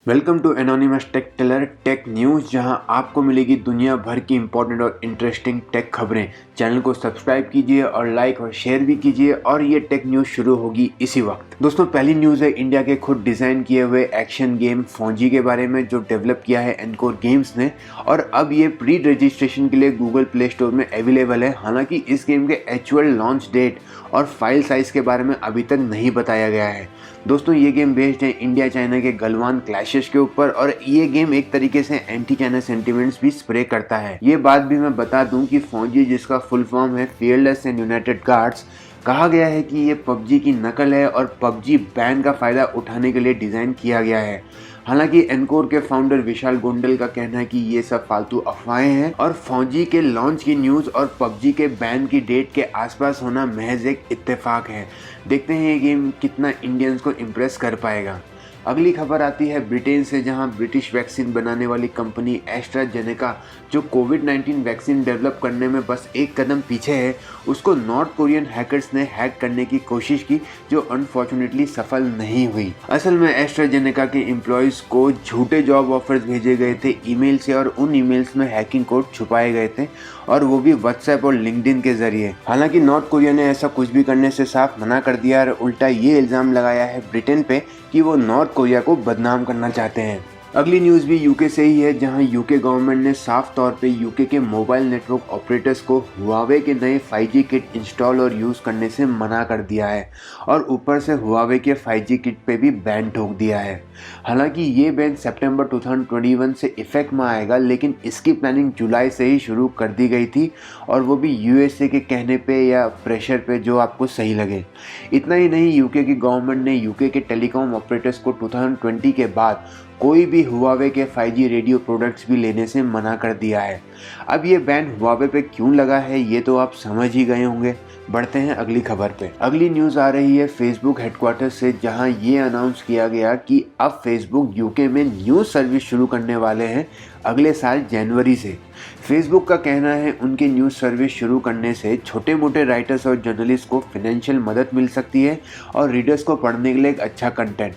Welcome to Anonymous Tech Tailor Tech News, जहां आपको मिलेगी दुनिया भर की इंपॉर्टेंट और इंटरेस्टिंग टेक खबरें। चैनल को सब्सक्राइब कीजिए और लाइक और शेयर भी कीजिए और ये टेक न्यूज़ शुरू होगी इसी वक्त। दोस्तों, पहली न्यूज़ है इंडिया के खुद डिज़ाइन किए हुए एक्शन गेम फौजी के बारे में, जो डेवलप किया है एनकोर गेम्स ने, और अब ये प्री रजिस्ट्रेशन के लिए गूगल प्ले स्टोर में अवेलेबल है। हालांकि इस गेम के एक्चुअल लॉन्च डेट और फाइल साइज़ के बारे में अभी तक नहीं बताया गया है। दोस्तों, ये गेम बेस्ड है इंडिया चाइना के गलवान क्लैशेस के ऊपर, और ये गेम एक तरीके से एंटी चाइना सेंटिमेंट्स भी स्प्रे करता है। ये बात भी मैं बता दूं कि फौजी, जिसका फुल फॉर्म है फियरलेस एंड यूनाइटेड गार्ड्स, कहा गया है कि ये पबजी की नकल है और पबजी बैन का फायदा उठाने के लिए डिजाइन किया गया है। हालांकि एनकोर के फाउंडर विशाल गोंडल का कहना है कि ये सब फालतू अफवाहें हैं और फौजी के लॉन्च की न्यूज़ और पबजी के बैन की डेट के आसपास होना महज एक इत्तेफाक है। देखते हैं ये गेम कितना इंडियंस को इम्प्रेस कर पाएगा। अगली खबर आती है ब्रिटेन से, जहां ब्रिटिश वैक्सीन बनाने वाली कंपनी एस्ट्राजेनेका, जो कोविड-19 वैक्सीन डेवलप करने में बस एक कदम पीछे है, उसको नॉर्थ कोरियन हैकर्स ने हैक करने की कोशिश की, जो अनफॉर्चुनेटली सफल नहीं हुई। असल में एस्ट्राजेनेका के एम्प्लॉयज़ को झूठे जॉब ऑफर्स भेजे गए थे ईमेल से, और उन ईमेल्स में हैकिंग कोड छुपाए गए थे, और वो भी व्हाट्सएप और लिंक्डइन के जरिए। हालांकि नॉर्थ कोरिया ने ऐसा कुछ भी करने से साफ मना कर दिया और उल्टा ये इल्ज़ाम लगाया है ब्रिटेन पे कि वो नॉर्थ कोरिया को बदनाम करना चाहते हैं। अगली न्यूज़ भी यूके से ही है, जहां यूके गवर्नमेंट ने साफ तौर पे यूके के मोबाइल नेटवर्क ऑपरेटर्स को हुआवे के नए 5G किट इंस्टॉल और यूज़ करने से मना कर दिया है, और ऊपर से हुआवे के 5G किट पे भी बैन ठोक दिया है। हालांकि ये बैन सितंबर 2021 से इफेक्ट में आएगा, लेकिन इसकी प्लानिंग जुलाई से ही शुरू कर दी गई थी, और वो भी यूएसए के कहने पे या प्रेशर पे, जो आपको सही लगे। इतना ही नहीं, यूके की गवर्नमेंट ने यूके के टेलीकॉम ऑपरेटर्स को 2020 के बाद कोई भी हुआवे के 5G रेडियो प्रोडक्ट्स भी लेने से मना कर दिया है। अब ये बैन हुआवे पे क्यों लगा है, ये तो आप समझ ही गए होंगे। बढ़ते हैं अगली खबर पे। अगली न्यूज़ आ रही है फेसबुक हेडक्वार्टर से, जहां ये अनाउंस किया गया कि अब फेसबुक यूके में न्यूज़ सर्विस शुरू करने वाले हैं अगले साल जनवरी से। फेसबुक का कहना है उनके न्यूज़ सर्विस शुरू करने से छोटे मोटे राइटर्स और जर्नलिस्ट को फाइनेंशियल मदद मिल सकती है और रीडर्स को पढ़ने के लिए एक अच्छा कंटेंट।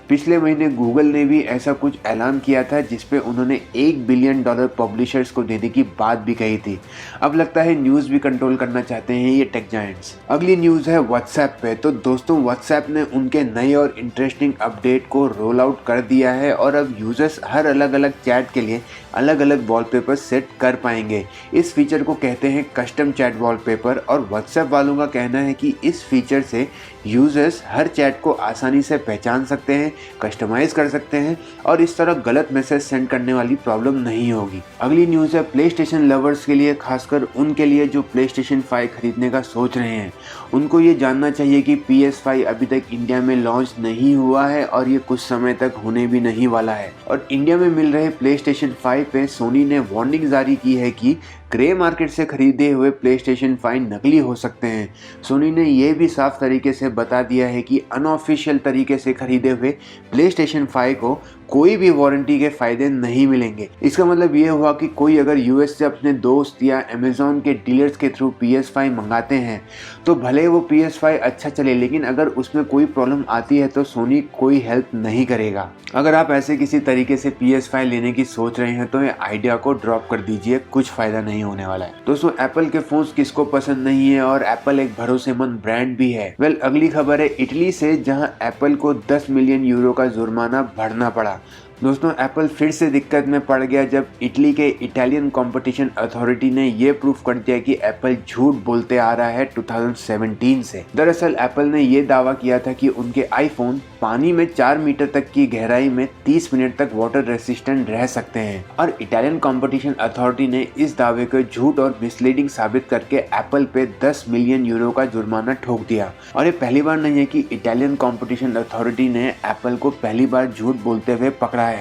पिछले महीने गूगल ने भी ऐसा कुछ ऐलान किया था, जिसपे उन्होंने $1 बिलियन पब्लिशर्स को देने की बात भी कही थी। अब लगता है न्यूज़ भी कंट्रोल करना चाहते हैं ये टेक जायंट्स। अगली न्यूज़ है व्हाट्सएप पे। तो दोस्तों, व्हाट्सएप ने उनके नए और इंटरेस्टिंग अपडेट को रोल आउट कर दिया है, और अब यूजर्स हर अलग अलग चैट के लिए अलग अलग वॉलपेपर सेट कर पाएंगे। इस फीचर को कहते हैं कस्टम चैट वॉलपेपर, और व्हाट्सएप वालों का कहना है कि इस फीचर से यूजर्स हर चैट को आसानी से पहचान सकते हैं, कस्टमाइज कर सकते हैं, और इस तरह गलत मैसेज सेंड करने वाली प्रॉब्लम नहीं होगी। अगली न्यूज़ है प्ले स्टेशन लवर्स के लिए, खासकर उनके लिए जो प्ले स्टेशन 5 खरीदने का सोच रहे हैं। उनको ये जानना चाहिए कि PS5 अभी तक इंडिया में लॉन्च नहीं हुआ है, और ये कुछ समय तक होने भी नहीं वाला है। और इंडिया में मिल रहे प्ले स्टेशन 5 पे सोनी ने वार्निंग जारी की है कि ग्रे मार्केट से खरीदे हुए प्ले स्टेशन 5 नकली हो सकते हैं। सोनी ने यह भी साफ तरीके से बता दिया है कि अनऑफिशियल तरीके से खरीदे हुए प्ले स्टेशन 5 को कोई भी वारंटी के फायदे नहीं मिलेंगे। इसका मतलब ये हुआ कि कोई अगर यूएस से अपने दोस्त या अमेजोन के डीलर्स के थ्रू PS5 मंगाते हैं, तो भले वो PS5 अच्छा चले, लेकिन अगर उसमें कोई प्रॉब्लम आती है तो सोनी कोई हेल्प नहीं करेगा। अगर आप ऐसे किसी तरीके से PS5 लेने की सोच रहे हैं तो ये आइडिया को ड्रॉप कर दीजिए, कुछ फायदा नहीं होने वाला है। दोस्तों, एप्पल के फोन्स किसको पसंद नहीं है, और एप्पल एक भरोसेमंद ब्रांड भी है। अगली खबर है इटली से, जहां एप्पल को 10 मिलियन यूरो का जुर्माना भरना पड़ा। दोस्तों, एप्पल फिर से दिक्कत में पड़ गया जब इटली के इटालियन कंपटीशन अथॉरिटी ने यह प्रूफ कर दिया कि एप्पल झूठ बोलते आ रहा है 2017 से। दरअसल एप्पल ने यह दावा किया था कि उनके आईफोन पानी में 4 मीटर तक की गहराई में 30 मिनट तक वाटर रेसिस्टेंट रह सकते हैं, और इटालियन कंपटीशन अथॉरिटी ने इस दावे को झूठ और मिसलीडिंग साबित करके एप्पल पे 10 मिलियन यूरो का जुर्माना ठोक दिया। और ये पहली बार नहीं है कि इटालियन कंपटीशन अथॉरिटी ने एप्पल को पहली बार झूठ बोलते हुए पकड़ा है।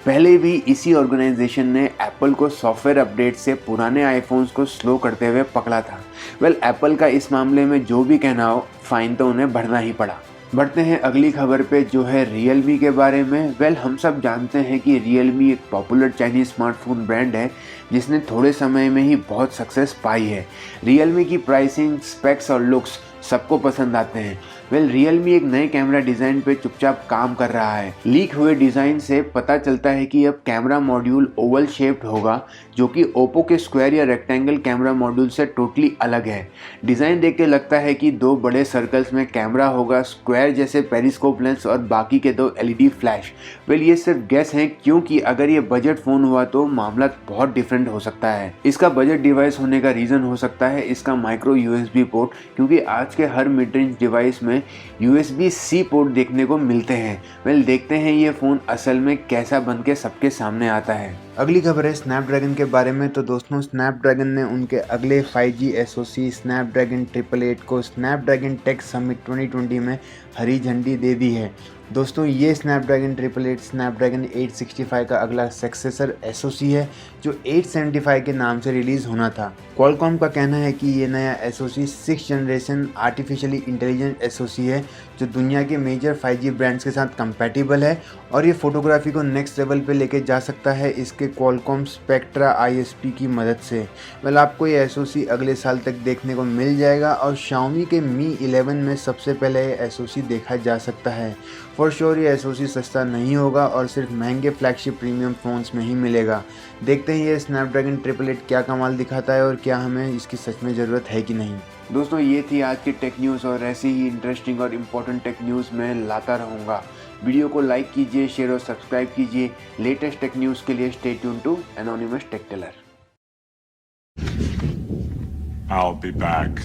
पहले भी इसी ऑर्गेनाइजेशन ने एप्पल को सॉफ्टवेयर अपडेट से पुराने आईफोन्स को स्लो करते हुए पकड़ा था। एप्पल का इस मामले में जो भी कहना हो, फाइन तो उन्हें भरना ही पड़ा। बढ़ते हैं अगली खबर पे, जो है रियलमी के बारे में। हम सब जानते हैं कि रियलमी एक पॉपुलर चाइनीज स्मार्टफोन ब्रांड है, जिसने थोड़े समय में ही बहुत सक्सेस पाई है। रियलमी की प्राइसिंग, स्पेक्स और लुक्स सबको पसंद आते हैं। वेल रियलमी एक नए कैमरा डिजाइन पे चुपचाप काम कर रहा है। लीक हुए डिजाइन से पता चलता है कि अब कैमरा मॉड्यूल ओवल शेप्ड होगा, जो कि ओप्पो के स्क्वायर या रेक्टेंगल कैमरा मॉड्यूल से टोटली अलग है। डिजाइन देख के लगता है कि दो बड़े सर्कल्स में कैमरा होगा, स्क्वायर जैसे पेरिस्कोप लेंस और बाकी के दो एलईडी फ्लैश। वेल ये सिर्फ गेस है, क्योंकि अगर ये बजट फोन हुआ तो मामला बहुत डिफरेंट हो सकता है। इसका बजट डिवाइस होने का रीजन हो सकता है इसका माइक्रो यूएसबी पोर्ट, क्योंकि आज के हर मिड रेंज डिवाइस में USB-C पोर्ट देखने को मिलते हैं। वेल देखते हैं ये फ़ोन असल में कैसा बन के सबके सामने आता है। अगली खबर है स्नैपड्रैगन के बारे में। तो दोस्तों, स्नैपड्रैगन ने उनके अगले 5G SoC स्नैपड्रैगन 888 को स्नैपड्रैगन टेक समिट 2020 में हरी झंडी दे दी है। दोस्तों, ये स्नैपड्रैगन 888 स्नैपड्रैगन 865 का अगला सक्सेसर SoC है, जो 875 के नाम से रिलीज़ होना था। क्वालकॉम का कहना है कि ये नया SoC 6th generation artificially intelligent SoC है, जो दुनिया के मेजर 5G ब्रांड्स के साथ कंपैटिबल है और ये फोटोग्राफी को नेक्स्ट लेवल पे लेके जा सकता है इसके क्वालकॉम स्पेक्ट्रा ISP की मदद से। वेल आपको ये SoC अगले साल तक देखने को मिल जाएगा और Xiaomi के Mi 11 में सबसे पहले ये SoC देखा जा सकता है। फॉर श्योर ये SoC सस्ता नहीं होगा और सिर्फ महंगे फ्लैगशिप प्रीमियम फ़ोन्स में ही मिलेगा। देखते हैं ये स्नैपड्रैगन 888 क्या कमाल दिखाता है और क्या हमें इसकी सच में ज़रूरत है कि नहीं। दोस्तों, ये थी आज की टेक न्यूज़ और ऐसी ही इंटरेस्टिंग और इम्पोर्टेंट टेक न्यूज़ मैं लाता रहूँगा। वीडियो को लाइक कीजिए, शेयर और सब्सक्राइब कीजिए। लेटेस्ट टेक न्यूज़ के लिए stay tune to Anonymous Tech Tailor. I'll be back.